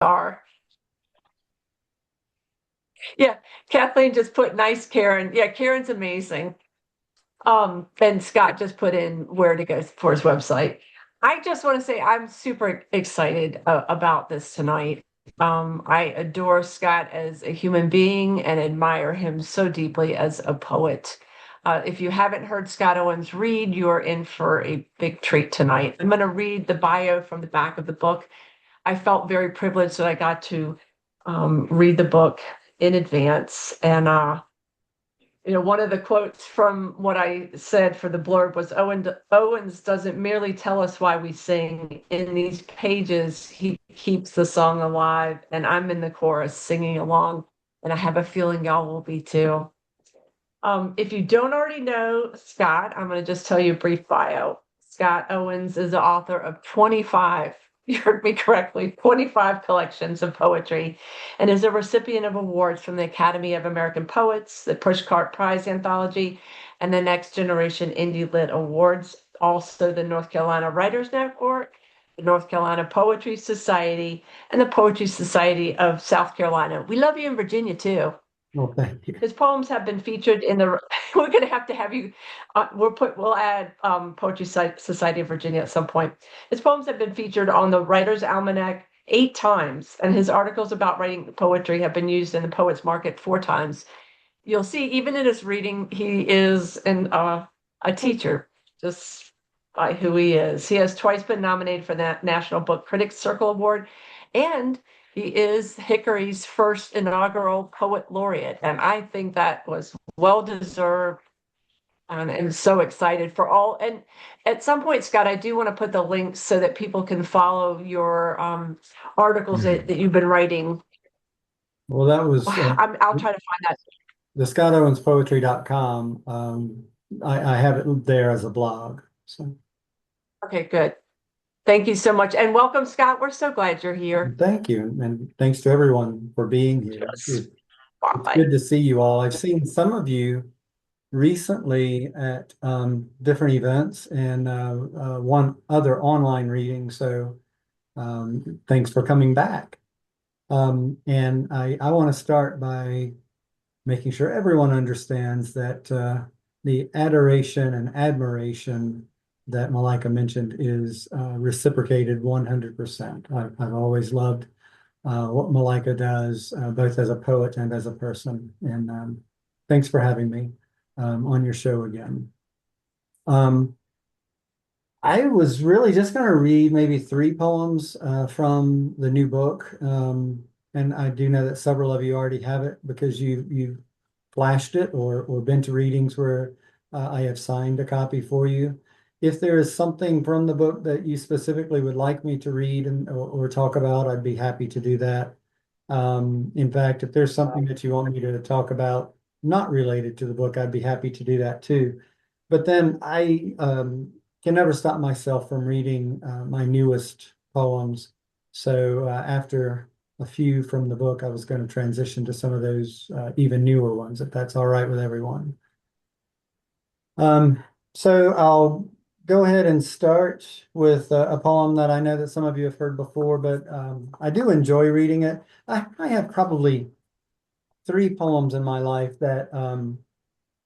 are. Yeah, Kathleen just put nice Karen. Yeah, Karen's amazing. And Scott just put in where to go for his website. I just want to say I'm super excited about this tonight. I adore Scott as a human being and admire him so deeply as a poet. If you haven't heard Scott Owens read, you're in for a big treat tonight. I'm going to read the bio from the back of the book. I felt very privileged that I got to read the book in advance. And one of the quotes from what I said for the blurb was Owens doesn't merely tell us why we sing. In these pages, he keeps the song alive, and I'm in the chorus singing along, and I have a feeling y'all will be too. If you don't already know Scott, I'm going to just tell you a brief bio. Scott Owens is the author of 25, you heard me correctly, 25 collections of poetry, and is a recipient of awards from the Academy of American Poets, the Pushcart Prize Anthology, and the Next Generation Indie Lit Awards, also the North Carolina Writers Network, the North Carolina Poetry Society, and the Poetry Society of South Carolina. We love you in Virginia, too. Well, thank you. His poems have been featured in the. We're going to have you. We'll add Poetry Society of Virginia at some point. His poems have been featured on the Writer's Almanac 8 times, and his articles about writing poetry have been used in the Poets Market 4 times. You'll see, even in his reading, he is a teacher, just by who he is. He has twice been nominated for the National Book Critics Circle Award, and he is Hickory's first inaugural Poet Laureate. And I think that was well deserved. And so excited for all. And at some point, Scott, I do want to put the links so that people can follow your articles that you've been writing. Well, that was I'll try to find that. the ScottOwensPoetry.com. I have it there as a blog. So Okay, good. Thank you so much. And welcome, Scott. We're so glad you're here. thank you. And thanks to everyone for being here. Yes. It's Bye. good to see you all. I've seen some of you recently at different events and one other online reading. So thanks for coming back. And I want to start by making sure everyone understands that the adoration and admiration that Malika mentioned is reciprocated 100%. I've always loved what Malika does, both as a poet and as a person. And thanks for having me on your show again. Um, I was really just going to read maybe 3 poems from the new book. And I do know that several of you already have it because you've flashed it or been to readings where I have signed a copy for you. If there is something from the book that you specifically would like me to read or talk about, I'd be happy to do that. In fact, if there's something that you want me to talk about not related to the book, I'd be happy to do that too. But then I can never stop myself from reading my newest poems. So after a few from the book, I was going to transition to some of those even newer ones, if that's all right with everyone. So I'll go ahead and start with a poem that I know that some of you have heard before, but I do enjoy reading it. I have probably 3 poems in my life that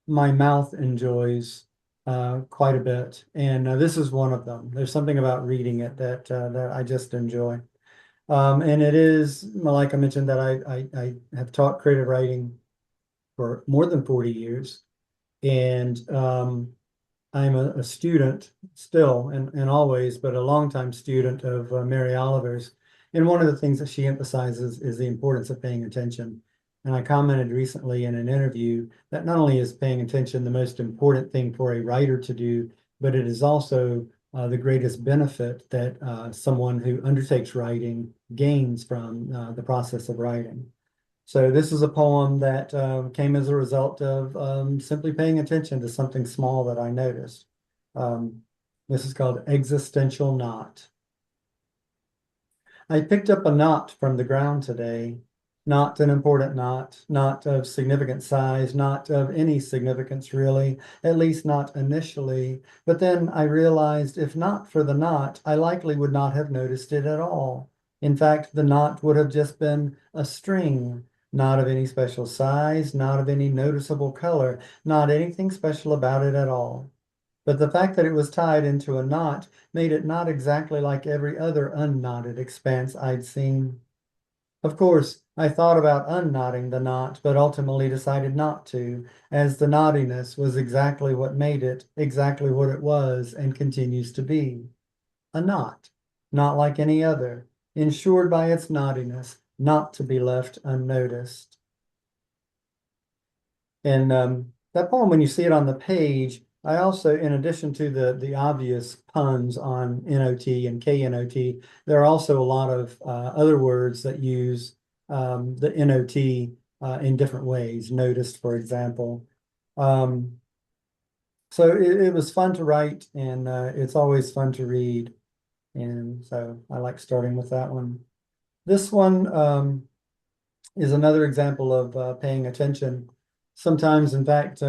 my mouth enjoys quite a bit, and this is one of them. There's something about reading it that I just enjoy. And it is, like I mentioned, that I have taught creative writing for more than 40 years. And I'm a student still and always, but a longtime student of Mary Oliver's. And one of the things that she emphasizes is the importance of paying attention. And I commented recently in an interview that not only is paying attention the most important thing for a writer to do, but it is also the greatest benefit that someone who undertakes writing gains from the process of writing. So this is a poem that came as a result of simply paying attention to something small that I noticed. This is called Existential Knot. I picked up a knot from the ground today. Not an important knot, not of significant size, not of any significance really, at least not initially. But then I realized if not for the knot, I likely would not have noticed it at all. In fact, the knot would have just been a string, not of any special size, not of any noticeable color, not anything special about it at all. But the fact that it was tied into a knot made it not exactly like every other unknotted expanse I'd seen. Of course, I thought about unknotting the knot, but ultimately decided not to, as the knottiness was exactly what made it, exactly what it was, and continues to be. A knot, not like any other, ensured by its knottiness, not to be left unnoticed. And that poem, when you see it on the page, I also, in addition to the obvious puns on NOT and KNOT, there are also a lot of other words that use the NOT in different ways. Noticed, for example. So it was fun to write, and it's always fun to read. And so I like starting with that one. This one is another example of paying attention. Sometimes, in fact,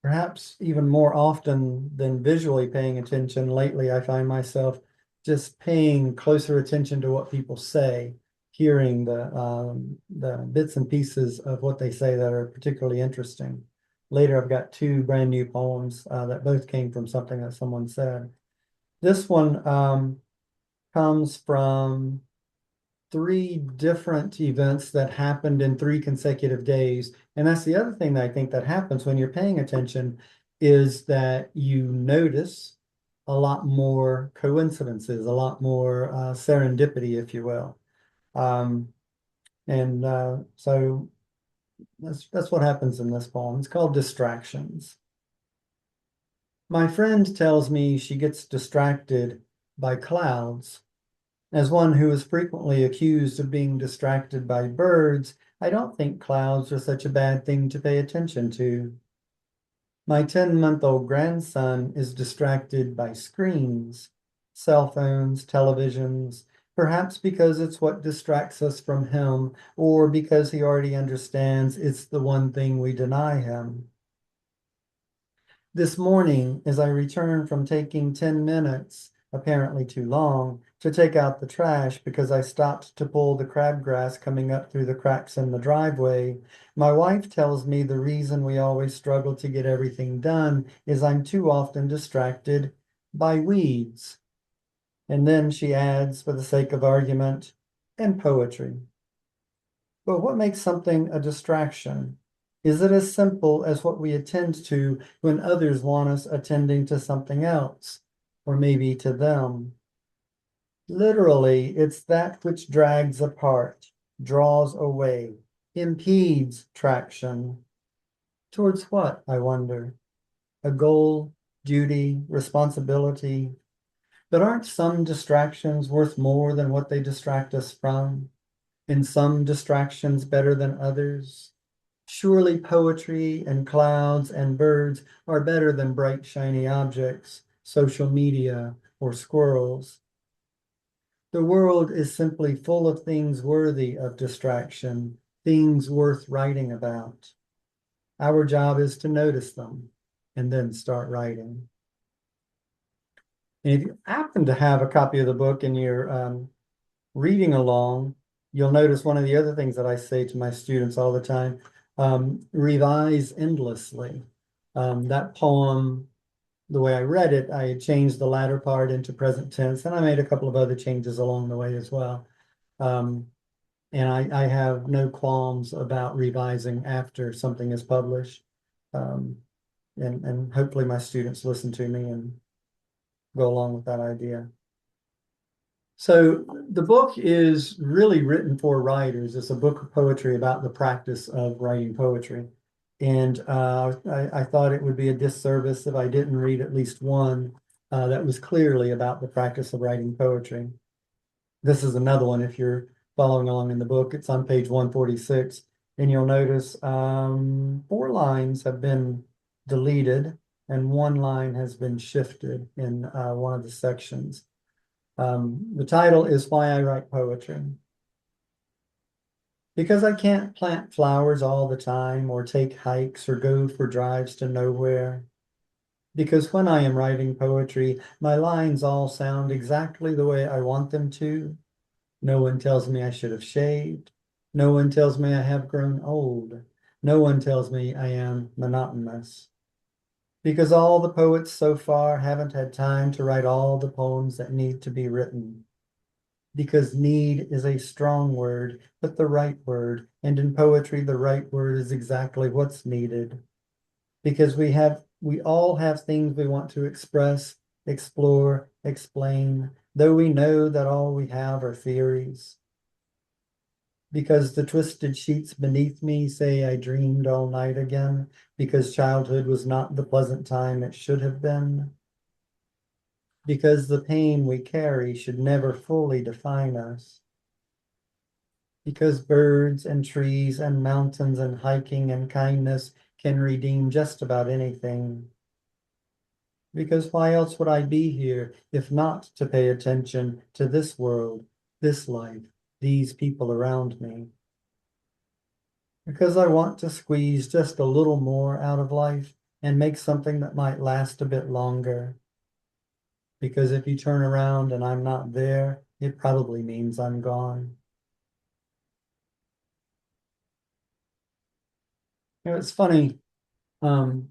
perhaps even more often than visually paying attention, lately I find myself just paying closer attention to what people say, hearing the bits and pieces of what they say that are particularly interesting. Later, I've got two brand new poems that both came from something that someone said. This one comes from three different events that happened in 3 consecutive days. And that's the other thing that I think that happens when you're paying attention is that you notice a lot more coincidences, a lot more serendipity, if you will. So that's what happens in this poem. It's called Distractions. My friend tells me she gets distracted by clouds. As one who is frequently accused of being distracted by birds, I don't think clouds are such a bad thing to pay attention to. My 10-month-old grandson is distracted by screens, cell phones, televisions, perhaps because it's what distracts us from him, or because he already understands it's the one thing we deny him. This morning, as I returned from taking 10 minutes, apparently too long, to take out the trash because I stopped to pull the crabgrass coming up through the cracks in the driveway, my wife tells me the reason we always struggle to get everything done is I'm too often distracted by weeds. And then she adds, for the sake of argument, and poetry. But what makes something a distraction? Is it as simple as what we attend to when others want us attending to something else, or maybe to them? Literally, it's that which drags apart, draws away, impedes traction. Towards what, I wonder? A goal, duty, responsibility. But aren't some distractions worth more than what they distract us from? And some distractions better than others? Surely poetry and clouds and birds are better than bright, shiny objects, social media, or squirrels. The world is simply full of things worthy of distraction, things worth writing about. Our job is to notice them and then start writing. And if you happen to have a copy of the book and you're reading along, you'll notice one of the other things that I say to my students all the time, revise endlessly. That poem, the way I read it, I had changed the latter part into present tense, and I made a couple of other changes along the way as well. And I have no qualms about revising after something is published. And hopefully my students listen to me and go along with that idea. So the book is really written for writers. It's a book of poetry about the practice of writing poetry. And I thought it would be a disservice if I didn't read at least one that was clearly about the practice of writing poetry. This is another one. If you're following along in the book, it's on page 146. And you'll notice 4 lines have been deleted and 1 line has been shifted in one of the sections. The title is Why I Write Poetry. Because I can't plant flowers all the time or take hikes or go for drives to nowhere. Because when I am writing poetry, my lines all sound exactly the way I want them to. No one tells me I should have shaved. No one tells me I have grown old. No one tells me I am monotonous. Because all the poets so far haven't had time to write all the poems that need to be written. Because need is a strong word, but the right word. And in poetry, the right word is exactly what's needed. Because we all have things we want to express, explore, explain, though we know that all we have are theories. Because the twisted sheets beneath me say I dreamed all night again, because childhood was not the pleasant time it should have been. Because the pain we carry should never fully define us. Because birds and trees and mountains and hiking and kindness can redeem just about anything. Because why else would I be here if not to pay attention to this world, this life, these people around me? Because I want to squeeze just a little more out of life and make something that might last a bit longer. Because if you turn around and I'm not there, it probably means I'm gone. It's funny. Um,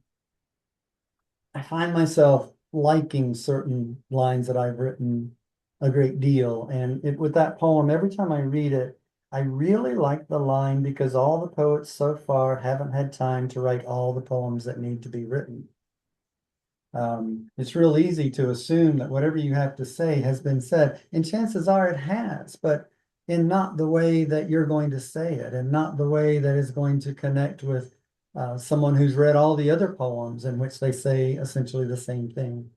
I find myself liking certain lines that I've written a great deal. And with that poem, every time I read it, I really like the line because all the poets so far haven't had time to write all the poems that need to be written. It's real easy to assume that whatever you have to say has been said, and chances are it has, but in not the way that you're going to say it, and not the way that is going to connect with someone who's read all the other poems in which they say essentially the same thing.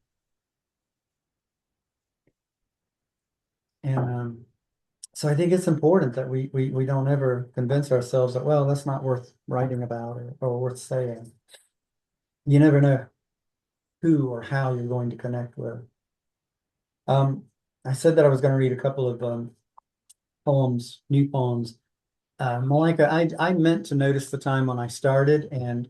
And so I think it's important that we don't ever convince ourselves that, well, that's not worth writing about or worth saying. You never know who or how you're going to connect with. Um, I said that I was going to read a couple of poems, new poems. Malika, I meant to notice the time when I started and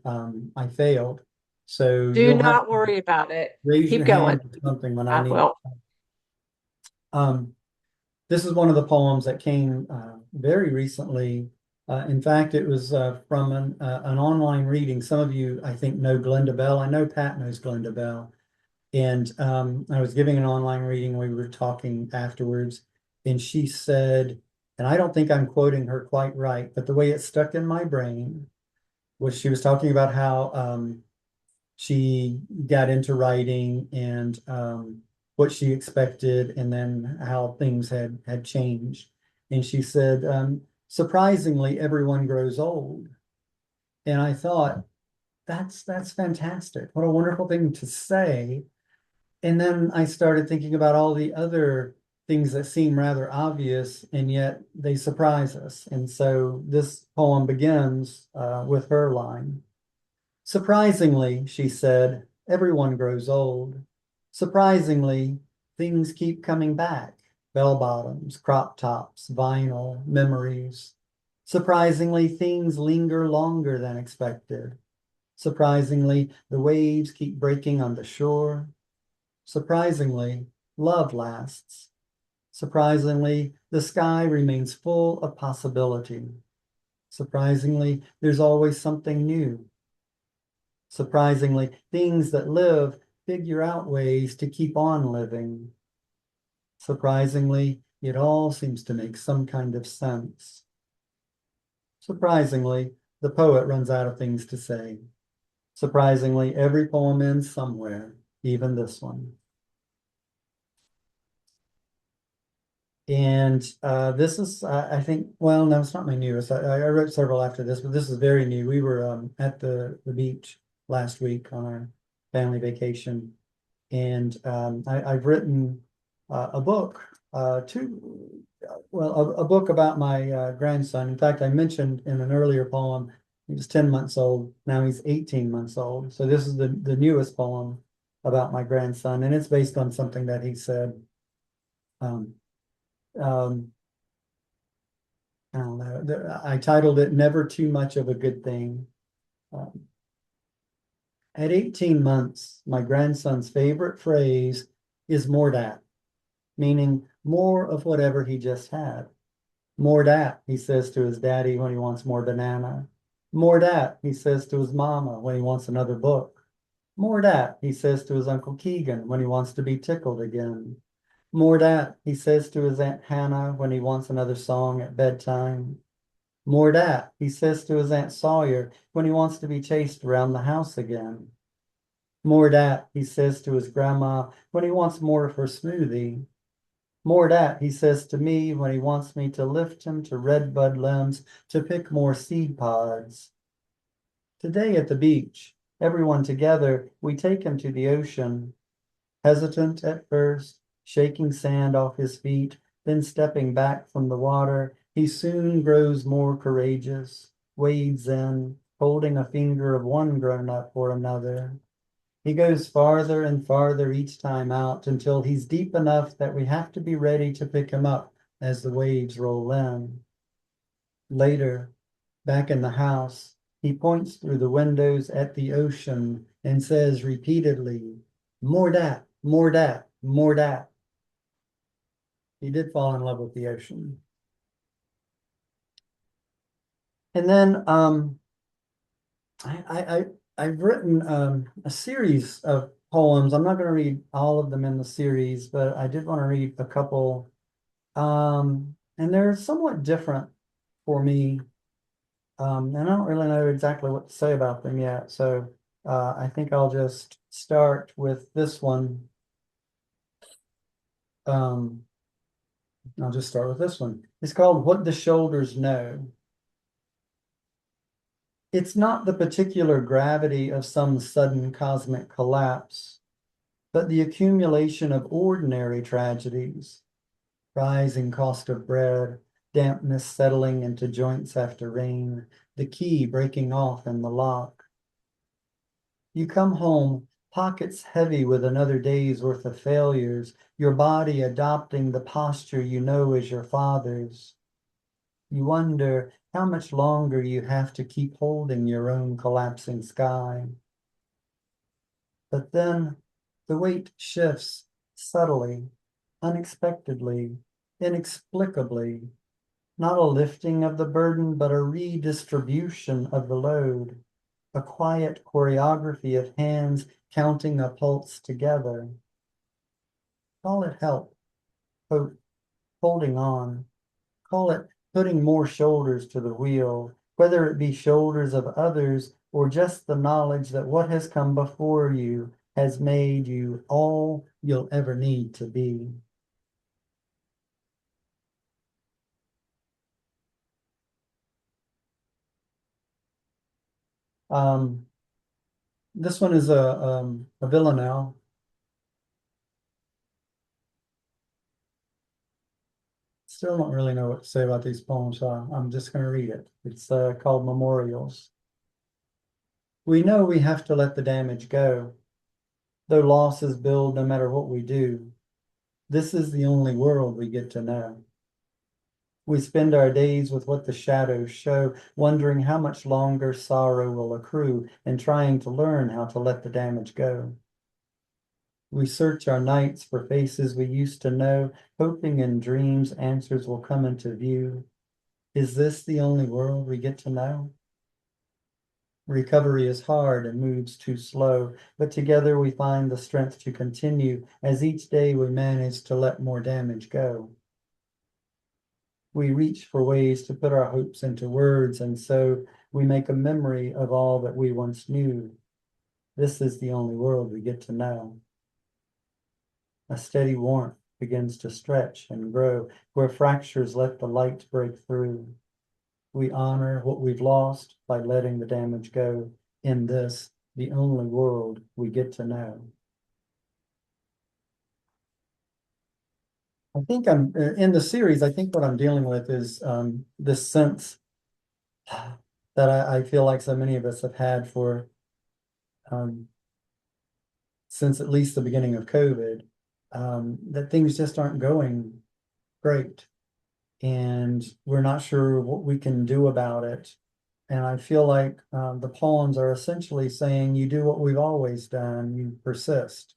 I failed. So Do you'll have not to worry about it. raise Keep your going. hand or something when I I need. will. Um, this is one of the poems that came very recently. In fact, it was from an online reading. Some of you, I think, know Glenda Bell. I know Pat knows Glenda Bell. And I was giving an online reading. We were talking afterwards, and she said, and I don't think I'm quoting her quite right, but the way it stuck in my brain was she was talking about how she got into writing and what she expected, and then how things had changed. And she said, surprisingly, everyone grows old. And I thought, that's fantastic. What a wonderful thing to say. And then I started thinking about all the other things that seem rather obvious, and yet they surprise us. And so this poem begins with her line. Surprisingly, she said, everyone grows old. Surprisingly, things keep coming back. Bell bottoms, crop tops, vinyl, memories. Surprisingly, things linger longer than expected. Surprisingly, the waves keep breaking on the shore. Surprisingly, love lasts. Surprisingly, the sky remains full of possibility. Surprisingly, there's always something new. Surprisingly, things that live figure out ways to keep on living. Surprisingly, it all seems to make some kind of sense. Surprisingly, the poet runs out of things to say. Surprisingly, every poem ends somewhere, even this one. And this is, I think, well, no, it's not my newest. I wrote several after this, but this is very new. We were at the beach last week on our family vacation. And I've written a book, a book about my grandson. In fact, I mentioned in an earlier poem, he was 10 months old. Now he's 18 months old. So this is the newest poem about my grandson, and it's based on something that he said. Um, um, I don't know. I titled it "Never Too Much of a Good Thing." Um, at 18 months, my grandson's favorite phrase is "more dat," meaning more of whatever he just had. More dat, he says to his daddy when he wants more banana. More dat, he says to his mama when he wants another book. More dat, he says to his Uncle Keegan when he wants to be tickled again. More dat, he says to his Aunt Hannah when he wants another song at bedtime. More dat, he says to his Aunt Sawyer when he wants to be chased around the house again. More dat, he says to his grandma when he wants more of her smoothie. More dat, he says to me when he wants me to lift him to red bud limbs to pick more seed pods. Today at the beach, everyone together, we take him to the ocean. Hesitant at first, shaking sand off his feet, then stepping back from the water, he soon grows more courageous, wades in, holding a finger of one grown-up for another. He goes farther and farther each time out until he's deep enough that we have to be ready to pick him up as the waves roll in. Later, back in the house, he points through the windows at the ocean and says repeatedly, more dat, more dat, more dat. He did fall in love with the ocean. And then I've written a series of poems. I'm not going to read all of them in the series, but I did want to read a couple. And they're somewhat different for me. And I don't really know exactly what to say about them yet. So I think I'll just start with this one. I'll just start with this one. It's called What the Shoulders Know. It's not the particular gravity of some sudden cosmic collapse, but the accumulation of ordinary tragedies, rising cost of bread, dampness settling into joints after rain, the key breaking off in the lock. You come home, pockets heavy with another day's worth of failures, your body adopting the posture you know is your father's. You wonder how much longer you have to keep holding your own collapsing sky. But then the weight shifts subtly, unexpectedly, inexplicably, not a lifting of the burden, but a redistribution of the load, a quiet choreography of hands counting a pulse together. Call it help, hope, holding on. Call it putting more shoulders to the wheel, whether it be shoulders of others or just the knowledge that what has come before you has made you all you'll ever need to be. Um, this one is a villanelle. Still don't really know what to say about these poems, so I'm just going to read it. It's called Memorials. We know we have to let the damage go, though losses build no matter what we do. This is the only world we get to know. We spend our days with what the shadows show, wondering how much longer sorrow will accrue and trying to learn how to let the damage go. We search our nights for faces we used to know, hoping in dreams answers will come into view. Is this the only world we get to know? Recovery is hard and moves too slow, but together we find the strength to continue as each day we manage to let more damage go. We reach for ways to put our hopes into words, and so we make a memory of all that we once knew. This is the only world we get to know. A steady warmth begins to stretch and grow, where fractures let the light break through. We honor what we've lost by letting the damage go. In this, the only world we get to know. I think I'm in the series. I think what I'm dealing with is this sense that I feel like so many of us have had for since at least the beginning of COVID, that things just aren't going great, and we're not sure what we can do about it. And I feel like the poems are essentially saying you do what we've always done, you persist,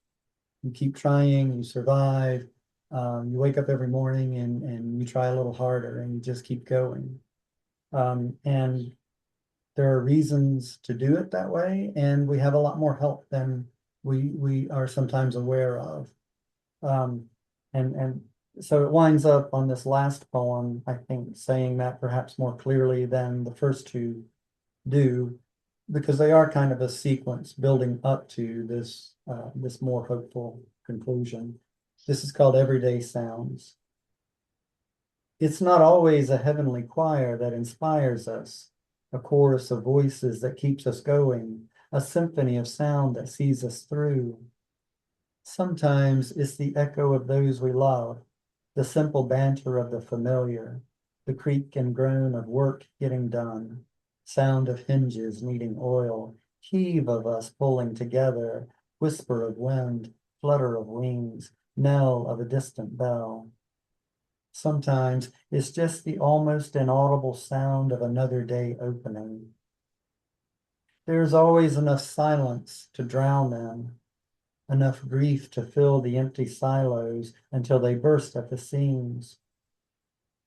you keep trying, you survive, You wake up every morning and you try a little harder and you just keep going. And there are reasons to do it that way, and we have a lot more help than we are sometimes aware of. Um, and so it winds up on this last poem, I think, saying that perhaps more clearly than the first two do, because they are kind of a sequence building up to this more hopeful conclusion. This is called Everyday Sounds. It's not always a heavenly choir that inspires us, a chorus of voices that keeps us going, a symphony of sound that sees us through. Sometimes it's the echo of those we love, the simple banter of the familiar, the creak and groan of work getting done, sound of hinges needing oil, heave of us pulling together, whisper of wind, flutter of wings, knell of a distant bell. Sometimes it's just the almost inaudible sound of another day opening. There's always enough silence to drown in, enough grief to fill the empty silos until they burst at the seams.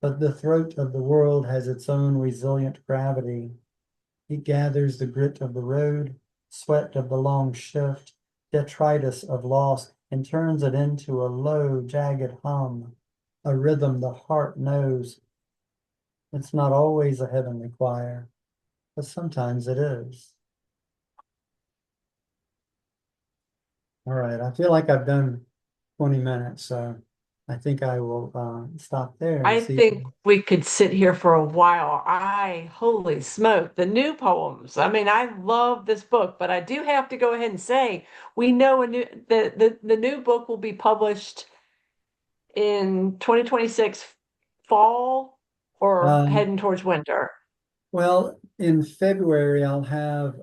But the throat of the world has its own resilient gravity. It gathers the grit of the road, sweat of the long shift, detritus of loss, and turns it into a low, jagged hum, a rhythm the heart knows. It's not always a heavenly choir, but sometimes it is. All right, I feel like I've done 20 minutes, so I think I will stop there and I see. think we could sit here for a while. Holy smoke, the new poems. I mean, I love this book, but I do have to go ahead and say we know the new book will be published in 2026 fall or Um, heading towards winter. well, in February, I'll have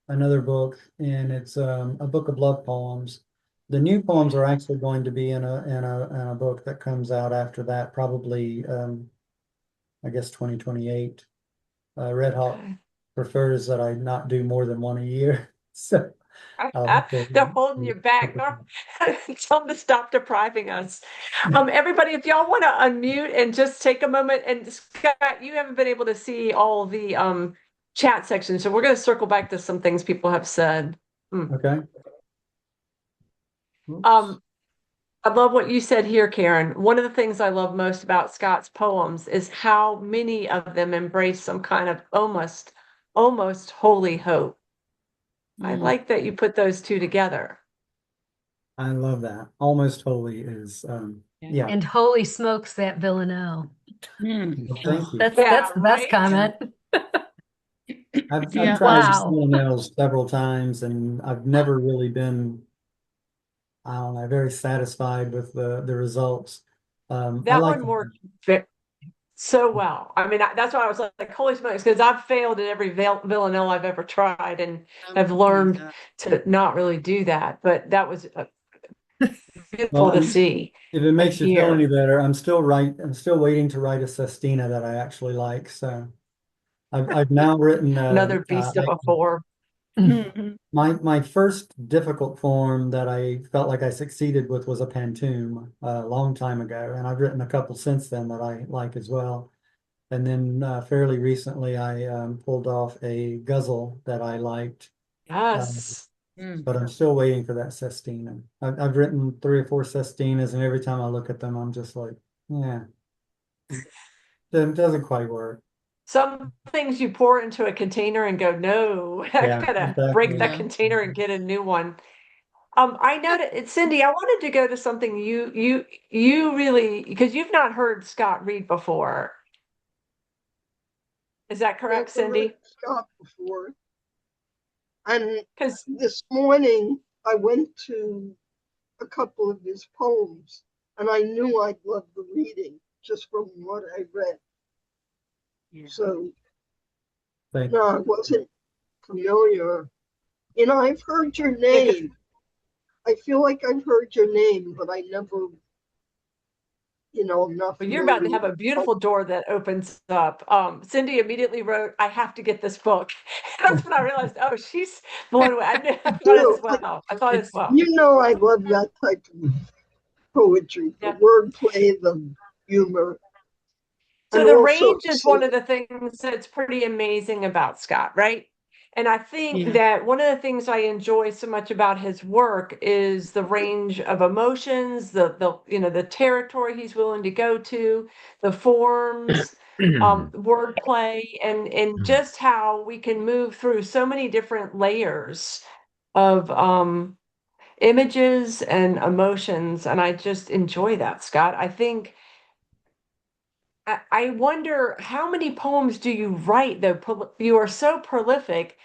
another book, and it's a book of love poems. The new poems are actually going to be in a book that comes out after that, probably I guess 2028. Red Hawk Okay. prefers that I not do more than one a year, so I'll have They're holding you back. Tell them to stop depriving us. Everybody, if y'all want to unmute and just take a moment, and Scott, you haven't been able to see all the chat sections, so we're going to circle back to some things people have said. Mm. Okay. Oops. Um, I love what you said here, Karen. One of the things I love most about Scott's poems is how many of them embrace some kind of almost holy hope. I Mm. like that you put those two together. I love that. Almost holy is yeah. And holy smokes, that Villanelle. Mm. Well, thank you. That's Yeah, the best right? comment. I've Yeah. tried Wow. nails several times, and I've never really been, I don't know, very satisfied with the results. I That like one worked so well. I mean, that's why I was like, holy smokes, because I've failed at every Villanelle I've ever tried and have learned to not really do that. But that was well, beautiful to see if it and makes you feel hear. any better, I'm still waiting to write a sestina that I actually like. So I've now written Another beast of a form. Mhm. my first difficult form that I felt like I succeeded with was a pantoum a long time ago, and I've written a couple since then that I like as well. And then fairly recently, I pulled off a guzzle that I liked, Yes. Mm. but I'm still waiting for that sestina. I've written 3 or 4 sestinas, and every time I look at them, I'm just like, yeah, it doesn't quite work. Some things you pour into a container and go, no, I Yeah, gotta break exactly. that Yeah. container and get a new one. I know that Cindy, I wanted to go to something you really, because you've not heard Scott read before. Is that correct, Never read Cindy? Scott before. And Because this morning I went to a couple of his poems and I knew I'd love the reading just from what I read. Yeah. So Thank no, I wasn't familiar. You know, I've heard your name. I feel like I've heard your name, but I never, I'm not well, you're about to familiar have with a beautiful door that opens up. Cindy immediately wrote, I have to get this book. That's when I realized, oh, she's blown away. I thought as you. well. I thought as well. You know I love that type of poetry, the Yeah. wordplay, the humor. So And the also, range is one of the things that's pretty amazing about Scott, right? And I think Yeah. that one of the things I enjoy so much about his work is the range of emotions, the territory he's willing to go to, the forms, wordplay, and just how we can move through so many different layers of images and emotions. And I just enjoy that, Scott. I think I wonder how many poems do you write though? You are so prolific,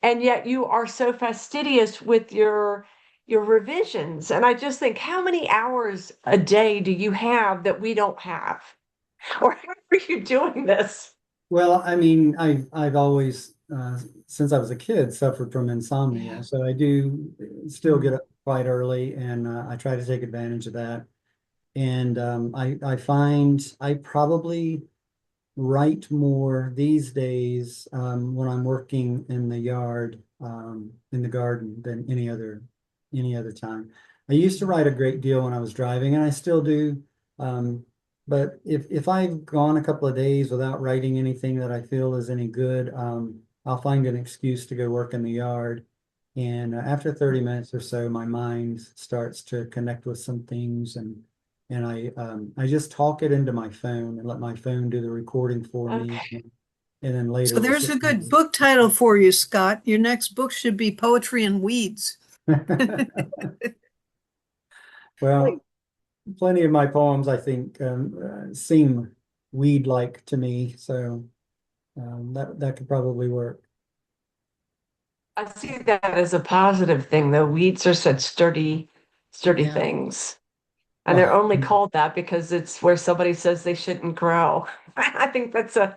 and yet you are so fastidious with your revisions. And I just think, how many hours a day do you have that we don't have? Or how are you doing this? Well, I mean, I've always, since I was a kid, suffered from insomnia. Yeah. So I do still get up quite early, and I try to take advantage of that. And I find I probably write more these days when I'm working in the yard, in the garden than any other time. I used to write a great deal when I was driving, and I still do. But if I've gone a couple of days without writing anything that I feel is any good, I'll find an excuse to go work in the yard. And after 30 minutes or so, my mind starts to connect with some things, and I just talk it into my phone and let my phone do the recording for me. Okay. And then later So we'll there's a sit good book title for you, Scott. Your next book should be Poetry and Weeds. down. Well, plenty of my poems, I think, seem weed-like to me, so that could probably work. I see that as a positive thing, though. Weeds are such sturdy Yeah. things. And they're only called that because it's where somebody says they shouldn't grow. I think that's I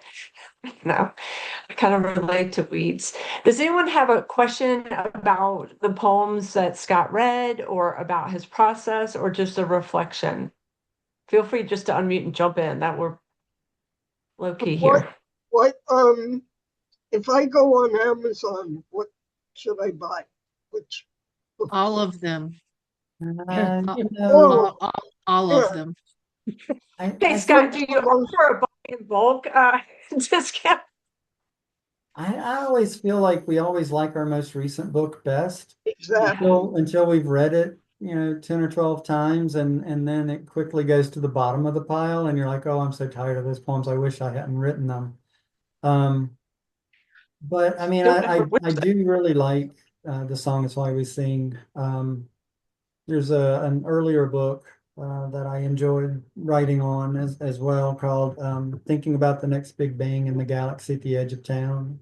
kind of relate to weeds. Does anyone have a question about the poems that Scott read or about his process or just a reflection? Feel free just to unmute and jump in. That we're low key here. what if I go on Amazon, what should I buy? Which book? All of them. You Oh, know, All yeah. of them. Hey, I Scott, think do you offer a buy in bulk discount? I always feel like we always like our most recent book best Exactly. until we've read it, 10 or 12 times, and then it quickly goes to the bottom of the pile, and you're like, oh, I'm so tired of those poems. I wish I hadn't written them. But I mean, Don't ever wish I do really like the song Is Why We Sing. There's an earlier book that I enjoyed writing on as well called Thinking About the Next Big Bang in the Galaxy at the Edge of Town.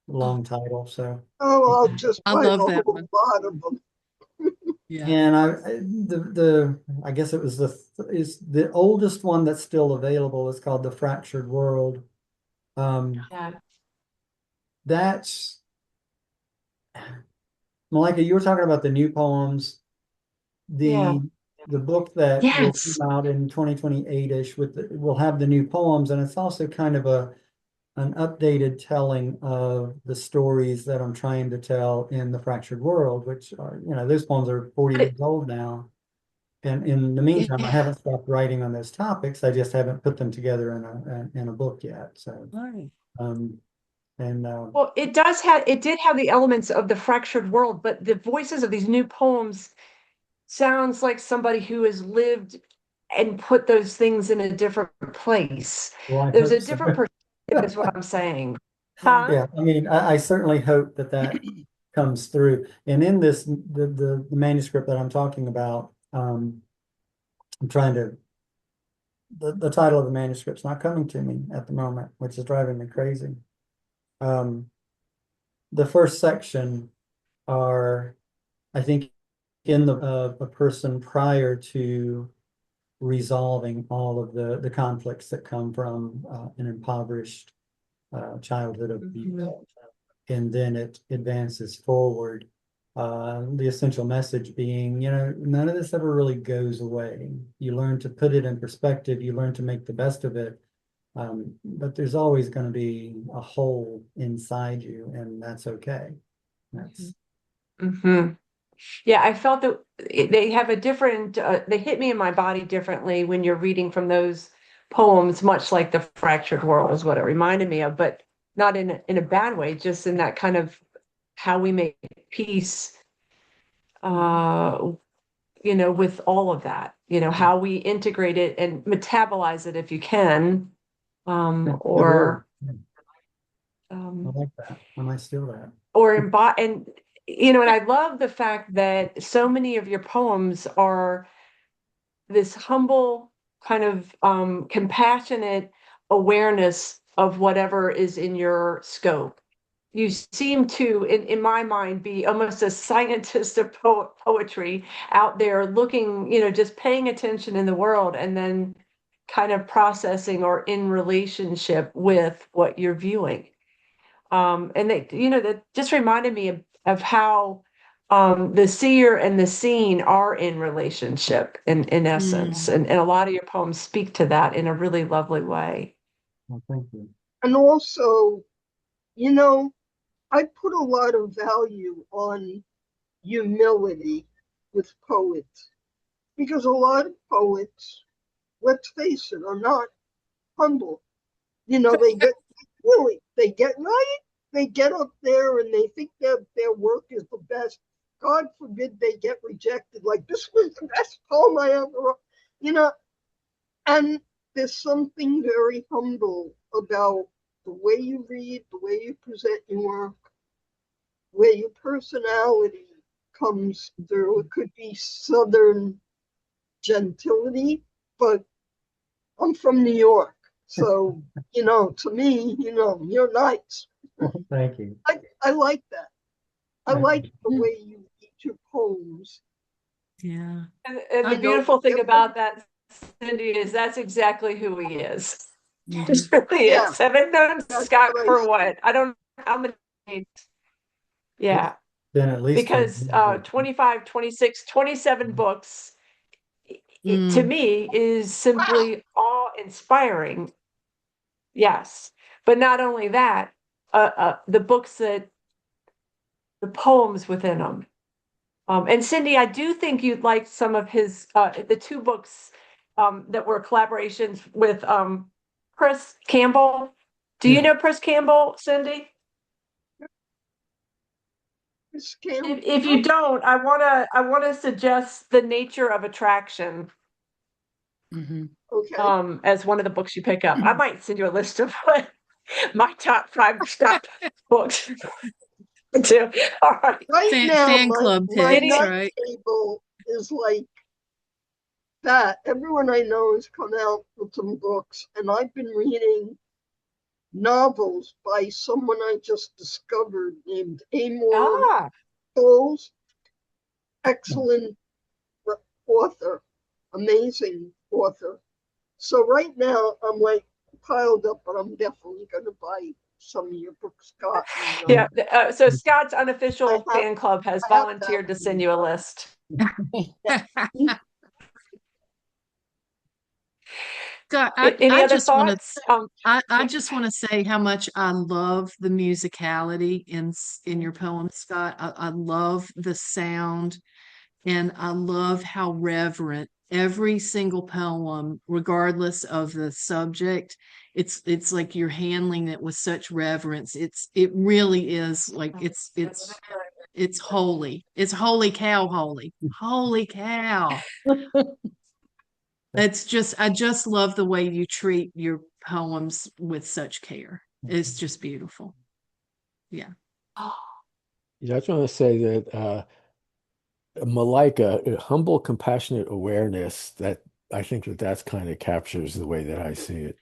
Long title, so. Oh, I'll just I buy love the that whole one. lot of them. Yeah. And I guess it was is the oldest one that's still available is called The Fractured World. Yeah. That's Malika, you were talking about the new poems. Yeah. The book that will Yes. come out in 2028-ish will have the new poems, and it's also kind of an updated telling of the stories that I'm trying to tell in The Fractured World, which are, those poems are 40 years old now. And in the meantime, I haven't stopped writing on those topics. I just haven't put them together in a book yet. So, Right. Well, it did have the elements of the fractured world, but the voices of these new poems sounds like somebody who has lived and put those things in a different place. well, I There's a hope so. different perspective, is what I'm saying. Huh? Yeah, I mean, I certainly hope that comes through. And in the manuscript that I'm talking about, I'm trying to, the title of the manuscript's not coming to me at the moment, which is driving me crazy. The first section are, I think, in a person prior to resolving all of the conflicts that come from an impoverished childhood of abuse. And then it advances forward. The essential message being, none of this ever really goes away. You learn to put it in perspective, you learn to make the best of it. But there's always going to be a hole inside you, and that's okay. That's Mm-hmm. Yeah, I felt that they have a different, they hit me in my body differently when you're reading from those poems, much like The Fractured World is what it reminded me of, but not in a bad way, just in that kind of how we make peace, uh, with all of that, how we integrate it and metabolize it if you can, Good or, word. I um, like that. I might steal that. or and and I love the fact that so many of your poems are this humble kind of compassionate awareness of whatever is in your scope. You seem to, in my mind, be almost a scientist of poetry out there looking, just paying attention in the world and then kind of processing or in relationship with what you're viewing. And that just reminded me of how the seer and the seen are in relationship in essence. And a lot of your poems speak to that in a really lovely way. Well, thank you. And also, you know, I put a lot of value on humility with poets because a lot of poets, let's face it, are not humble. They get right, they get up there and they think that their work is the best. God forbid they get rejected. Like, this was the best poem I ever wrote, you know. And there's something very humble about the way you read, the way you present your work, where your personality comes through. It could be Southern gentility, but I'm from New York. So, to me, you're nice. Thank you. I like that. I Thank like you. the way you read your poems. Yeah. And the I know beautiful thing every- about that, Cindy, is that's exactly who he is. Mhm. Just really Yeah. is. Haven't known That's Scott what I for see. what? I don't know how many. Yeah. Been at least 10 Because years. 25, 26, 27 books to Mm. me is simply awe-inspiring. Yes. But not only that, the books the poems within them. And Cindy, I do think you'd like some of his, the two books that were collaborations with Chris Campbell. Do you Yeah. know Chris Campbell, Cindy? Miss Campbell. If you don't, I wanna suggest The Nature of Attraction Mhm. Okay. as one of the books you pick up. I might send you a list of what my top 5 top books too. All right. Right now, Fan my, club my picks, night right? table is like that. Everyone I know has come out with some books, and I've been reading novels by someone I just discovered named Amor Ah, Bowles. Excellent author, amazing author. So right now I'm like piled up, but I'm definitely going to buy some of your books, Scott. And, yeah. So Scott's I unofficial have, fan club has I have that volunteered to one. send you a list. God, Any I other just want to thoughts? I just want to say how much I love the musicality in your poem, Scott. I love the sound, and I love how reverent every single poem, regardless of the subject, it's like you're handling it with such reverence. It really is like it's holy. It's holy cow, holy. Holy cow. I just love the way you treat your poems with such care. It's just beautiful. Yeah. Yeah, I just want to say that Malika, a humble, compassionate awareness, that I think that that's kind of captures the way that I see it.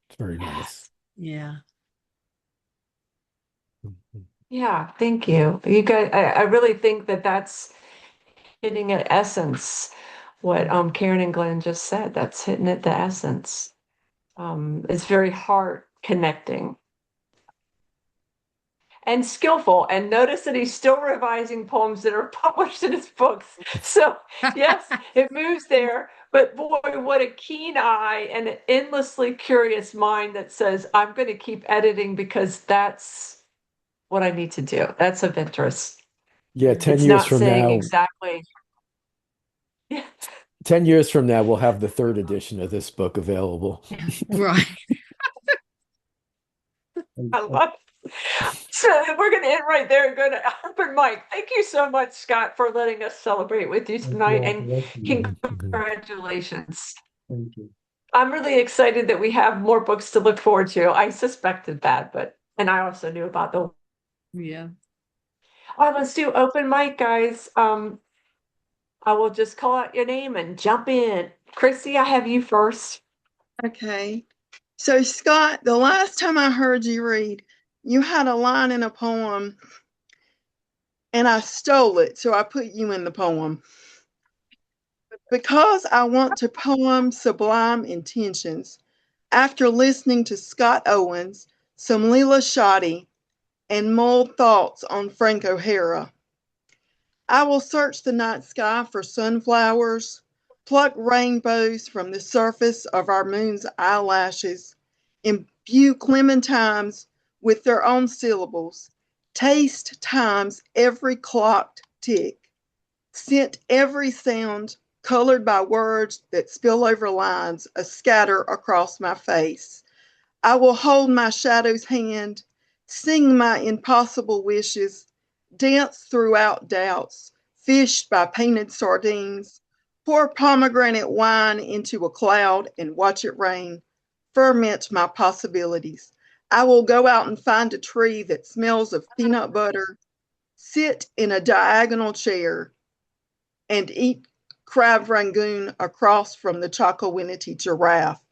It's very nice. Yeah. Mhm. Yeah, thank you. You guys, I really think that that's hitting at essence what Karen and Glenn just said. That's hitting at the essence. It's very heart connecting and skillful. And notice that he's still revising poems that are published in his books. So yes, it moves there. But boy, what a keen eye and an endlessly curious mind that says, I'm going to keep editing because that's what I need to do. That's of interest. Yeah, 10 It's years not from saying now, exactly. Yeah, 10 years from now, we'll have the third edition of this book available. Right. I love it. So we're going to end right there and go to open mic. Thank you so much, Scott, for letting us celebrate with you Thank you tonight, all for and listening. congratulations. Thank you. I'm really excited that we have more books to look forward to. I suspected that, and I also knew about the. Yeah. All right, let's do open mic, guys. I will just call out your name and jump in. Chrissy, I have you first. Okay. So, Scott, the last time I heard you read, you had a line in a poem and I stole it. So I put you in the poem. Because I want to poem sublime intentions, after listening to Scott Owens, some Leela Shoddy, and mulled thoughts on Frank O'Hara, I will search the night sky for sunflowers, pluck rainbows from the surface of our moon's eyelashes, imbue clementines with their own syllables, taste time's every clocked tick, scent every sound colored by words that spill over lines a scatter across my face. I will hold my shadow's hand, sing my impossible wishes, dance throughout doubts, fished by painted sardines, pour pomegranate wine into a cloud and watch it rain, ferment my possibilities. I will go out and find a tree that smells of peanut butter, sit in a diagonal chair, and eat crab rangoon across from the Chocowinity giraffe.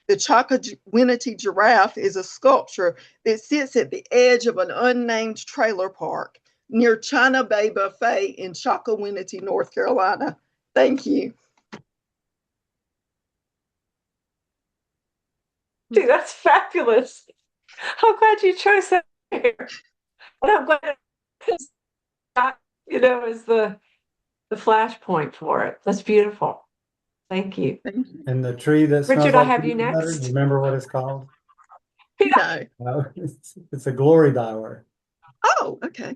The Chocowinity giraffe is a sculpture that sits at the edge of an unnamed trailer park near China Bay Buffet in Chocowinity, North Carolina. Thank you. Dude, that's fabulous. I'm glad you chose that here. And I'm glad that, is the flashpoint for it. That's beautiful. Thank you. Thank you. And the tree that smells Richard, I like have you peanut butter, do you next. remember what it's called? Peanut. No. It's a glory bower. Oh, okay.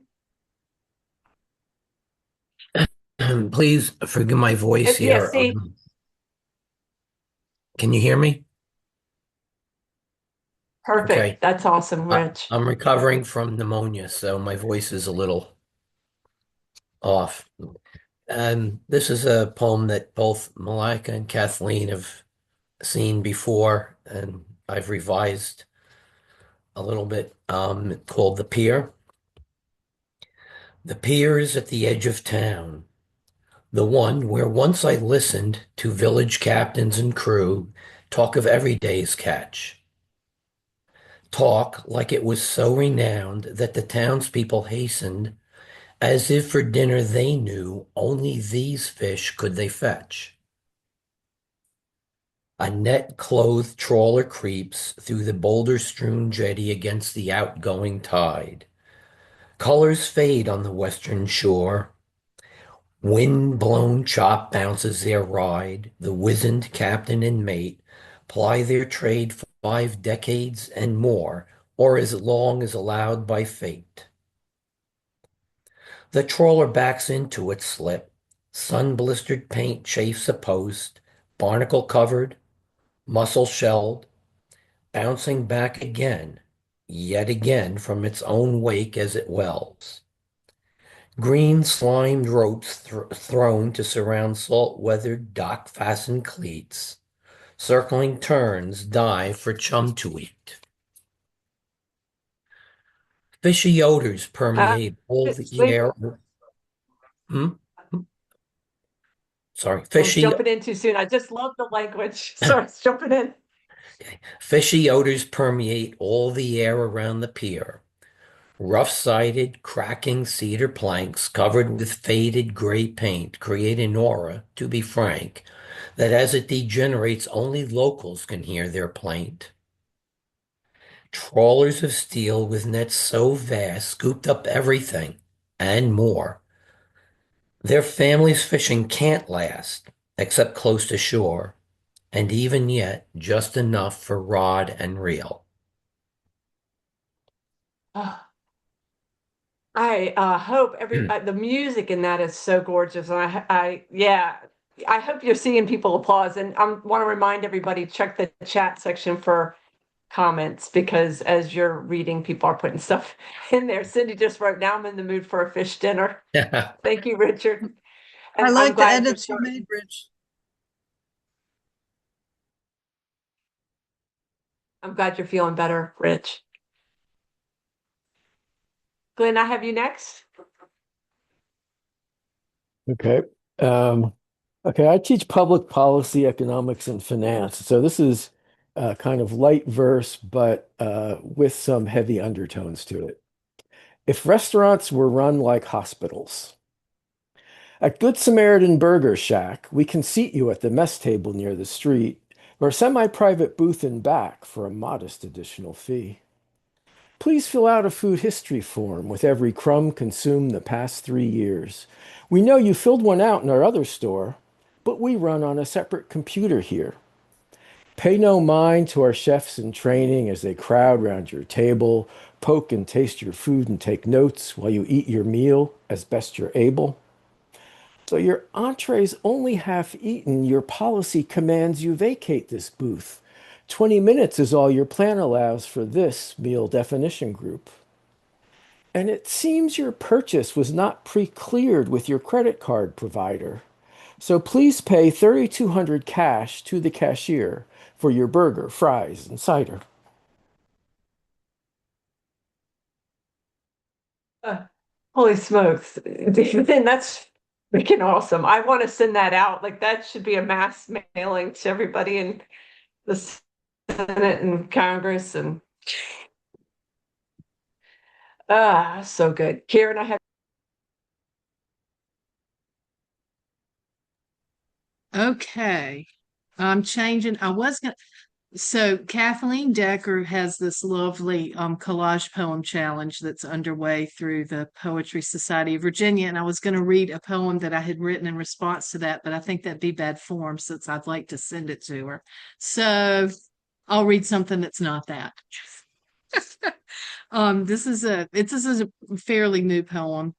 Please forgive my voice Yeah, here. see, Can you hear me? Okay. perfect. That's awesome, Rich. I'm recovering from pneumonia, so my voice is a little off. This is a poem that both Malika and Kathleen have seen before, and I've revised a little bit, called The Pier. The pier is at the edge of town, the one where once I listened to village captains and crew talk of every day's catch. Talk like it was so renowned that the townspeople hastened, as if for dinner they knew only these fish could they fetch. A net-clothed trawler creeps through the boulder-strewn jetty against the outgoing tide. Colors fade on the western shore. Wind-blown chop bounces their ride. The wizened captain and mate ply their trade for 5 decades and more, or as long as allowed by fate. The trawler backs into its slip. Sun-blistered paint chafes a post, barnacle covered, mussel shelled, bouncing back again, yet again from its own wake as it wells. Green slimed ropes thrown to surround salt-weathered dock-fastened cleats. Circling turns dive for chum to eat. Fishy odors permeate all the Wait, air. Hmm? Sorry, I was jumping in too soon. I just love the language. Sorry, I was jumping in. fishy odors permeate all the air around the pier. Rough-sided, cracking cedar planks covered with faded gray paint create an aura, to be frank, that as it degenerates, only locals can hear their plaint. Trawlers of steel with nets so vast scooped up everything and more. Their families' fishing can't last, except close to shore, and even yet just enough for rod and reel. Oh, I hope the music in that is so gorgeous, and I hope you're seeing people applause. And I want to remind everybody, check the chat section for comments, because as you're reading, people are putting stuff in there. Cindy just wrote, "Now I'm in the mood for a fish dinner." Thank you, Richard. And I I'm like the glad you're edits you starting. made, Rich. I'm glad you're feeling better, Rich. Glenn, I have you next. Okay. Okay, I teach public policy, economics, and finance. So this is kind of light verse, but with some heavy undertones to it. If restaurants were run like hospitals, at Good Samaritan Burger Shack, we can seat you at the mess table near the street, or a semi-private booth in back for a modest additional fee. Please fill out a food history form with every crumb consumed the past 3 years. We know you filled one out in our other store, but we run on a separate computer here. Pay no mind to our chefs in training as they crowd round your table, poke and taste your food and take notes while you eat your meal as best you're able. So your entree's only half eaten, your policy commands you vacate this booth. 20 minutes is all your plan allows for this meal definition group. And it seems your purchase was not pre-cleared with your credit card provider. So please pay $3,200 cash to the cashier for your burger, fries, and cider. Holy smokes. Then that's freaking awesome. I want to send that out. Like, that should be a mass mailing to everybody in the Senate and Congress. And so good. Karen, I have. Okay. I'm changing. I was going to. So Kathleen Decker has this lovely collage poem challenge that's underway through the Poetry Society of Virginia. And I was going to read a poem that I had written in response to that, but I think that'd be bad form since I'd like to send it to her. So I'll read something that's not that. This is a fairly new poem.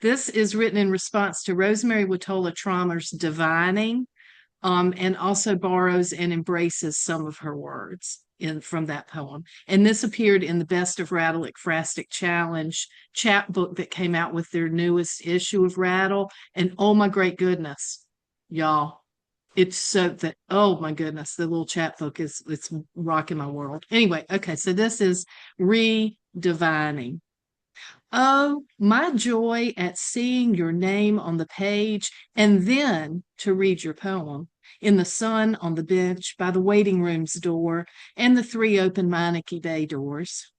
This is written in response to Rosemary Watola Traumer's Divining, and also borrows and embraces some of her words from that poem. And this appeared in the Best of Rattle Ekphrastic Challenge chapbook that came out with their newest issue of Rattle. And oh my great goodness, y'all, it's so that, oh my goodness, the little chapbook it's rocking my world. Anyway, okay, so this is Redivining. Oh, my joy at seeing your name on the page and then to read your poem in the sun on the bench by the waiting room's door and the 3 open Meineke bay doors.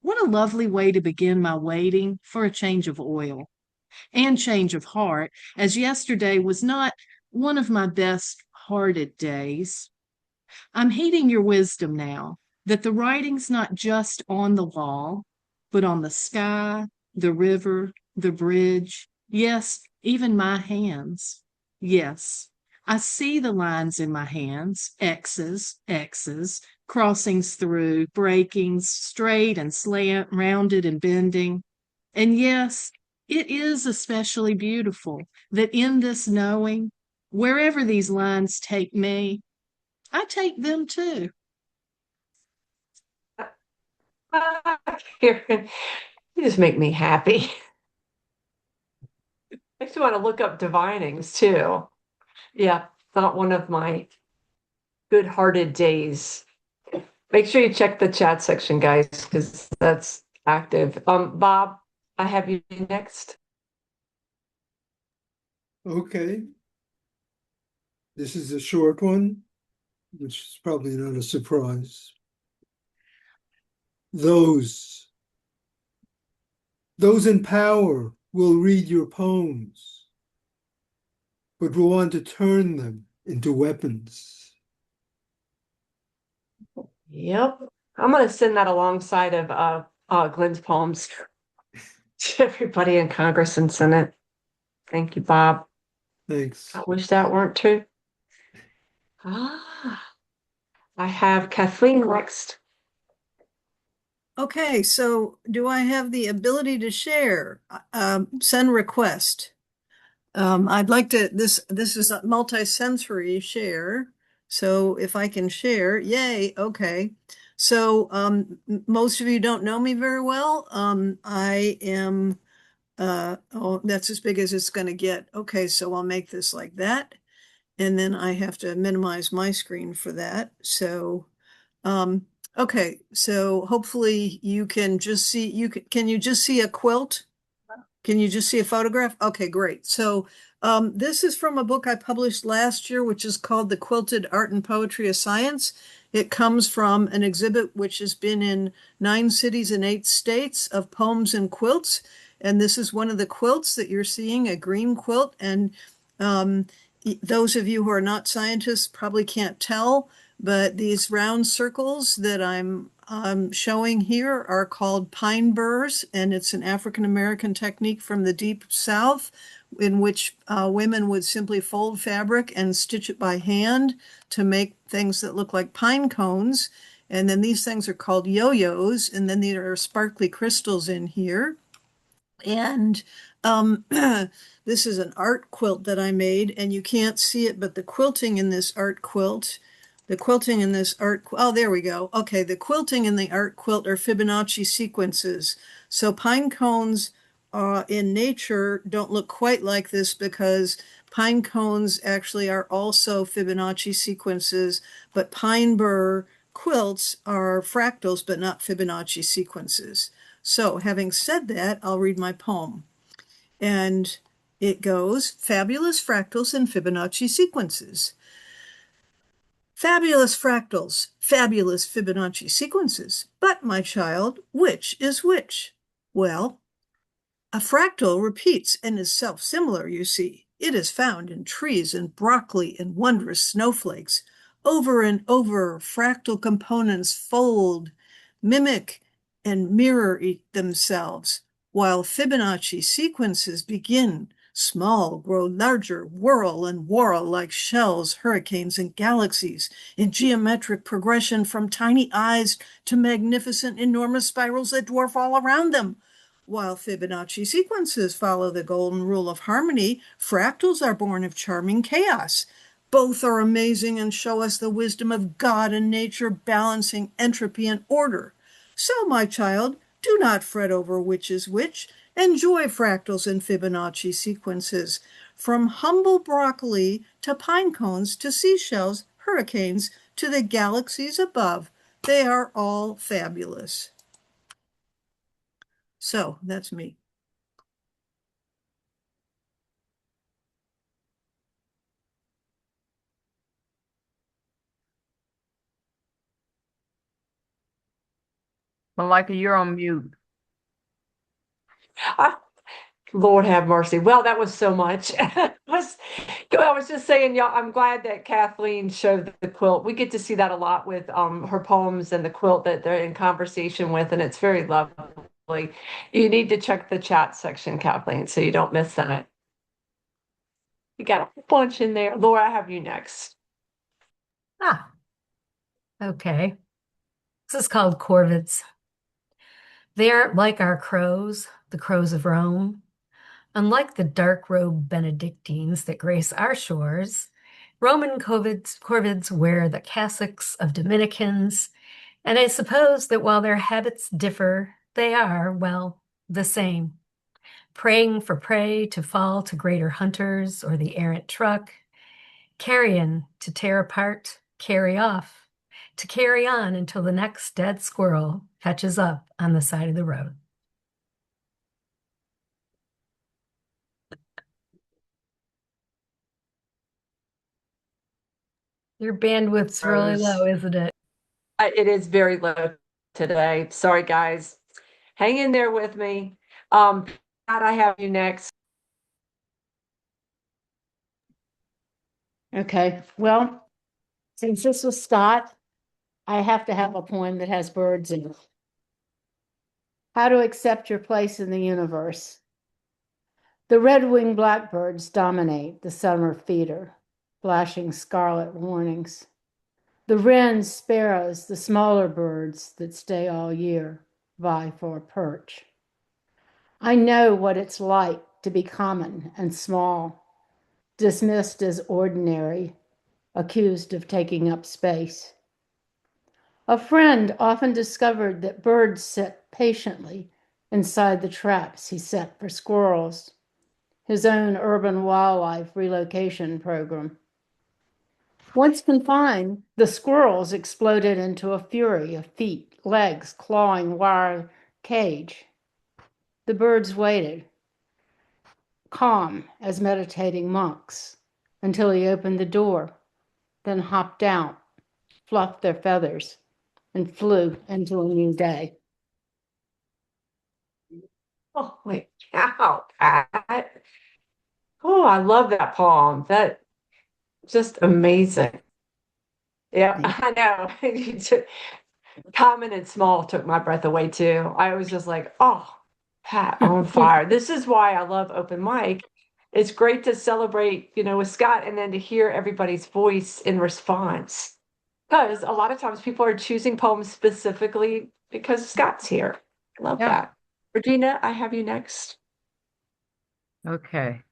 What a lovely way to begin my waiting for a change of oil and change of heart, as yesterday was not one of my best hearted days. I'm heeding your wisdom now that the writing's not just on the wall, but on the sky, the river, the bridge, yes, even my hands. Yes, I see the lines in my hands, X's, X's, crossings through, breakings, straight and slant, rounded and bending. And yes, it is especially beautiful that in this knowing, wherever these lines take me, I take them too. Karen, you just make me happy. Makes me want to look up divinings too. Yeah, not one of my good-hearted days. Make sure you check the chat section, guys, because that's active. Bob, I have you next. Okay. This is a short one, which is probably not a surprise. Those in power will read your poems, but will want to turn them into weapons. Yep. I'm going to send that alongside of Glenn's poems to everybody in Congress and Senate. Thank you, Bob. Thanks. I wish that weren't true. I have Kathleen next. Okay, so do I have the ability to share? Send request. I'd like to, this is a multi-sensory share. So if I can share, yay, okay. So most of you don't know me very well. I am, oh, that's as big as it's going to get. Okay, so I'll make this like that. And then I have to minimize my screen for that. So, okay, so hopefully you can just see, can you just see a quilt? Can you just see a photograph? Okay, great. So this is from a book I published last year, which is called The Quilted Art and Poetry of Science. It comes from an exhibit which has been in 9 cities and 8 states of poems and quilts. And this is one of the quilts that you're seeing, a green quilt. And those of you who are not scientists probably can't tell, but these round circles that I'm showing here are called pine burrs, and it's an African American technique from the Deep South in which women would simply fold fabric and stitch it by hand to make things that look like pine cones. And then these things are called yo-yos, and then there are sparkly crystals in here. And this is an art quilt that I made, and you can't see it, but the quilting in this art quilt, oh, there we go. Okay, the quilting in the art quilt are Fibonacci sequences. So pine cones in nature don't look quite like this because pine cones actually are also Fibonacci sequences, but pine burr quilts are fractals, but not Fibonacci sequences. So having said that, I'll read my poem. And it goes, Fabulous Fractals and Fibonacci Sequences. Fabulous fractals, fabulous Fibonacci sequences. But, my child, which is which? Well, a fractal repeats and is self-similar, you see. It is found in trees and broccoli and wondrous snowflakes. Over and over, fractal components fold, mimic, and mirror themselves, while Fibonacci sequences begin. Small, grow larger, whirl and whorl like shells, hurricanes, and galaxies in geometric progression from tiny eyes to magnificent, enormous spirals that dwarf all around them. While Fibonacci sequences follow the golden rule of harmony, fractals are born of charming chaos. Both are amazing and show us the wisdom of God and nature balancing entropy and order. So, my child, do not fret over which is which. Enjoy fractals and Fibonacci sequences. From humble broccoli to pine cones to seashells, hurricanes to the galaxies above, they are all fabulous. So that's me. Malika, you're on mute. Lord have mercy. Well, that was so much. I was just saying, y'all, I'm glad that Kathleen showed the quilt. We get to see that a lot with her poems and the quilt that they're in conversation with, and it's very lovely. You need to check the chat section, Kathleen, so you don't miss that. You got a bunch in there. Laura, I have you next. Ah, okay. This is called corvids. They aren't like our crows, the crows of Rome. Unlike the dark-robed Benedictines that grace our shores, Roman corvids wear the cassocks of Dominicans, and I suppose that while their habits differ, they are, well, the same. Praying for prey to fall to greater hunters or the errant truck, carrion to tear apart, carry off, to carry on until the next dead squirrel catches up on the side of the road. Your bandwidth's really low, isn't it? It is very low today. Sorry, guys. Hang in there with me. Pat, I have you next. Okay, well, since this was Scott, I have to have a poem that has birds in it. How to accept your place in the universe. The red-winged blackbirds dominate the summer feeder, flashing scarlet warnings. The wrens, sparrows, the smaller birds that stay all year, vie for a perch. I know what it's like to be common and small, dismissed as ordinary, accused of taking up space. A friend often discovered that birds sit patiently inside the traps he set for squirrels, his own urban wildlife relocation program. Once confined, the squirrels exploded into a fury of feet, legs, clawing wire cage. The birds waited, calm as meditating monks, until he opened the door, then hopped out, fluffed their feathers, and flew into a new day. Holy cow, Pat. Oh, I love that poem. That just amazing. Yeah, I know. You took- Common and small took my breath away too. I was just like, oh, Pat on fire. This is why I love open mic. It's great to celebrate, with Scott and then to hear everybody's voice in response. Because a lot of times people are choosing poems specifically because Scott's here. Love Yeah. that. Regina, I have you next. Okay.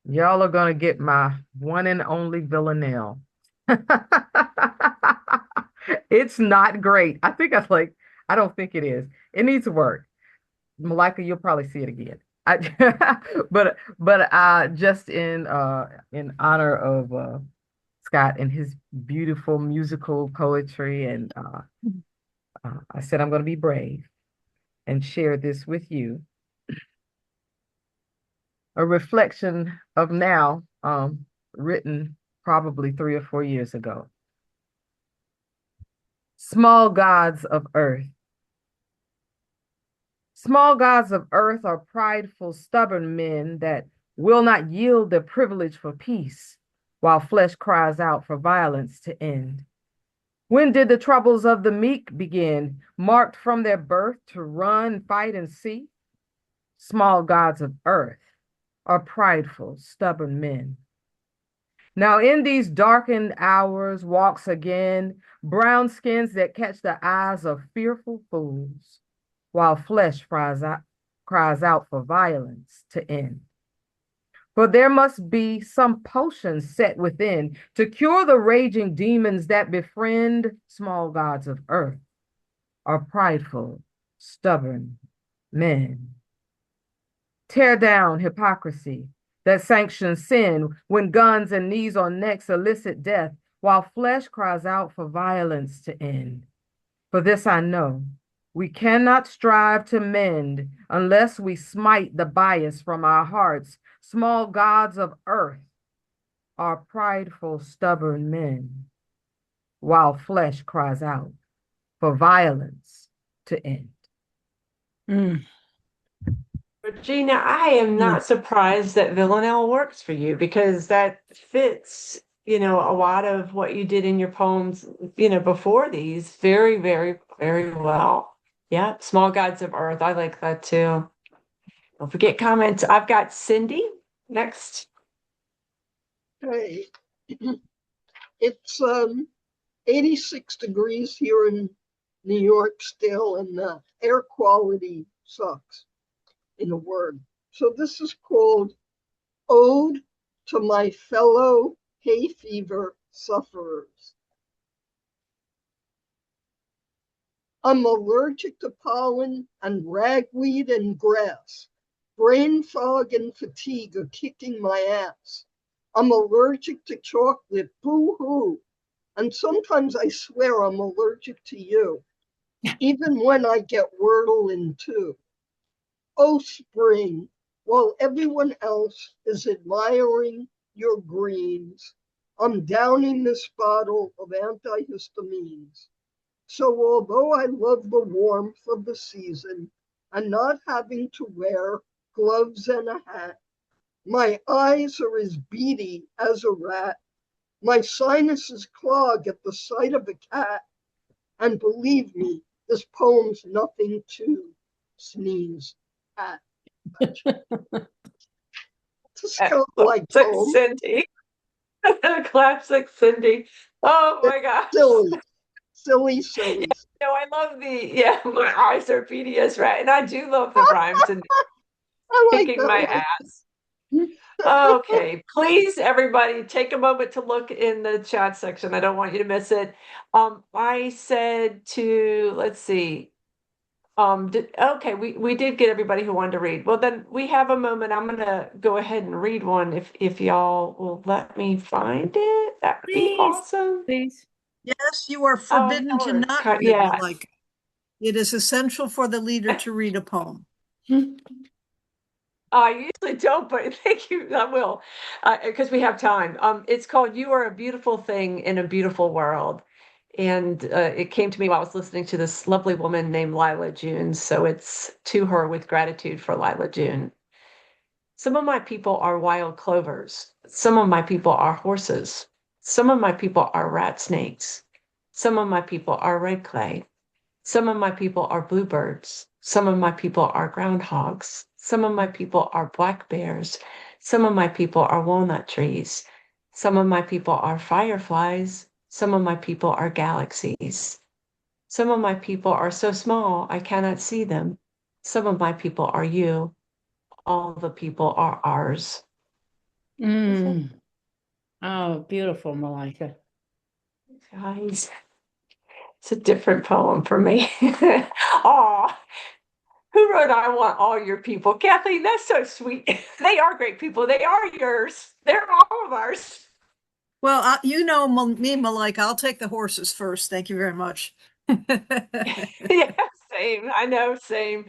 Y'all are gonna get my one and only villanelle. It's not great. I don't think it is. It needs work. Malika, you'll probably see it again. But just in honor of Scott and his beautiful musical poetry, and I said I'm gonna be brave and share this with you. A reflection of now, written probably 3 or 4 years ago. Small gods of earth. Small gods of earth are prideful, stubborn men that will not yield their privilege for peace, while flesh cries out for violence to end. When did the troubles of the meek begin, marked from their birth to run, fight, and see? Small gods of earth are prideful, stubborn men. Now in these darkened hours walks again brown skins that catch the eyes of fearful fools, while flesh cries out for violence to end. For there must be some potion set within to cure the raging demons that befriend small gods of earth, are prideful, stubborn men. Tear down hypocrisy that sanctions sin when guns and knees on necks elicit death, while flesh cries out for violence to end. For this I know, we cannot strive to mend unless we smite the bias from our hearts. Small gods of earth are prideful, stubborn men, while flesh cries out for violence to end. Regina, I am not surprised that Villanelle works for you because that fits, a lot of what you did in your poems, before these very, very, very well. Yeah, Small Gods of Earth. I like that too. Don't forget comments. I've got Cindy next. Hey, it's 86 degrees here in New York still, and the air quality sucks, in a word. So this is called Ode to My Fellow Hay Fever Sufferers. I'm allergic to pollen and ragweed and grass. Brain fog and fatigue are kicking my ass. I'm allergic to chocolate, boo-hoo. And sometimes I swear I'm allergic to you, even when I get Wordle in two. Oh, spring, while everyone else is admiring your greens, I'm downing this bottle of antihistamines. So although I love the warmth of the season and not having to wear gloves and a hat, my eyes are as beady as a rat. My sinuses clog at the sight of a cat. And believe me, this poem's nothing to sneeze at. It's a Scott like poem. Cindy. Classic Cindy. Oh my gosh. Silly. silly, silly. No, I love my eyes are beady as rat. And I do love the rhymes and I like kicking that my one. ass. Okay, please, everybody, take a moment to look in the chat section. I don't want you to miss it. I said to, let's see. Okay, we did get everybody who wanted to read. Well, then we have a moment. I'm gonna go ahead and read one if y'all will let me find it. That would be Please, awesome. please. Yes, you are Oh, forbidden to Howard, not read, yeah. like it is essential for the leader to read a poem. I usually don't, but thank you. I will, because we have time. It's called "You Are a Beautiful Thing in a Beautiful World," and it came to me while I was listening to this lovely woman named Lila June. So it's to her with gratitude for Lila June. Some of my people are wild clovers. Some of my people are horses. Some of my people are rat snakes. Some of my people are red clay. Some of my people are bluebirds. Some of my people are groundhogs. Some of my people are black bears. Some of my people are walnut trees. Some of my people are fireflies. Some of my people are galaxies. Some of my people are so small I cannot see them. Some of my people are you. All the people are ours. Mm. Oh, beautiful, Malika. Guys, it's a different poem for me. Aw. Who wrote I want all your people? Kathleen, that's so sweet. They are great people. They are yours. They're all of ours. Well, you know me, Malika. I'll take the horses first. Thank you very much. Yeah, same. I know, same.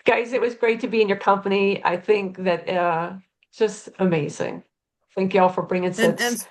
Guys, it was great to be in your company. I think that just amazing. Thank y'all for bringing And such.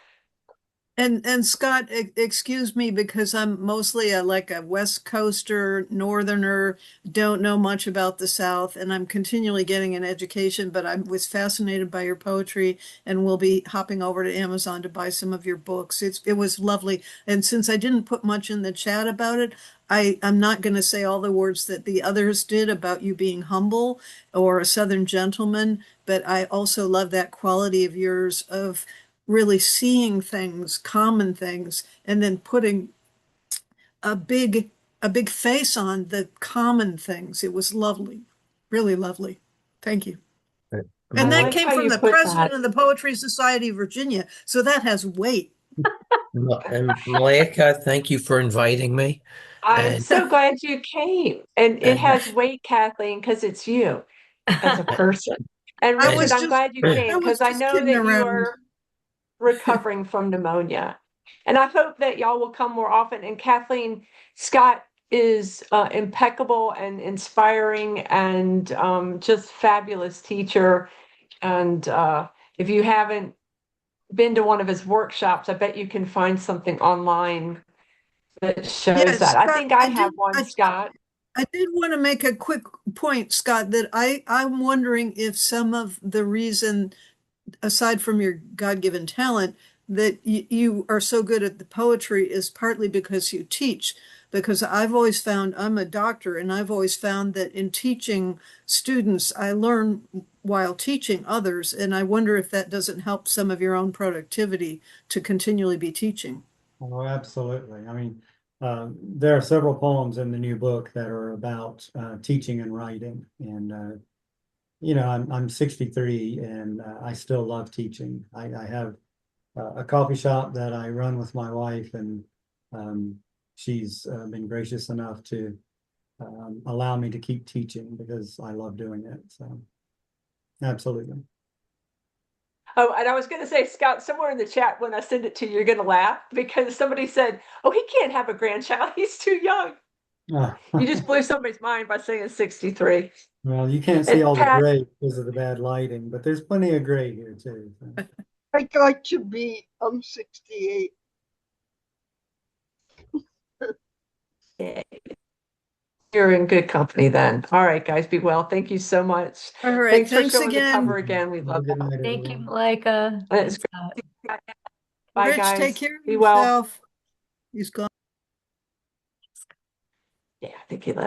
and Scott, excuse me because I'm mostly like a West Coaster, Northerner, don't know much about the South, and I'm continually getting an education, but I was fascinated by your poetry and will be hopping over to Amazon to buy some of your books. It was lovely. And since I didn't put much in the chat about it, I'm not going to say all the words that the others did about you being humble or a Southern gentleman, but I also love that quality of yours of really seeing things, common things, and then putting a big face on the common things. It was lovely, really lovely. Thank you. I And that like came how from you the put president that. of the Poetry Society of Virginia, so that has weight. And Malika, thank you for inviting me. I'm And so glad you came. And it and has weight, Kathleen, because it's you as a person. And I Richard, was and I'm just glad you I came was because I just know kidding that you around. are recovering from pneumonia. And I hope that y'all will come more often. And Kathleen, Scott is impeccable and inspiring and just fabulous teacher. And if you haven't been to one of his workshops, I bet you can find something online that shows Yes, that. I Scott, think I have one, Scott. I did want to make a quick point, Scott, that I'm wondering if some of the reason, aside from your God-given talent, that you are so good at the poetry is partly because you teach. Because I've always found, I'm a doctor, and I've always found that in teaching students, I learn while teaching others, and I wonder if that doesn't help some of your own productivity to continually be teaching. Oh, absolutely. I mean, there are several poems in the new book that are about teaching and writing. And, I'm 63 and I still love teaching. I have a coffee shop that I run with my wife, and she's been gracious enough to allow me to keep teaching because I love doing it. So, absolutely. Oh, and I was going to say, Scott, somewhere in the chat when I send it to you, you're going to laugh because somebody said, "Oh, he can't have a grandchild. He's too young." You just blew somebody's mind by saying 63. Well, you can't see And all the Pat, gray because of the bad lighting, but there's plenty of gray here too. So. I got to be, I'm 68. you're in good company then. All right, guys, be well. Thank you so much. All right, Thanks for thanks showing the cover again. again. We Have a love good that. night, Thank you, everyone. Malika. And it's And great. Scott. Bye, Rich, take guys. care of Be well. yourself. He's gone. Yeah, I think he left.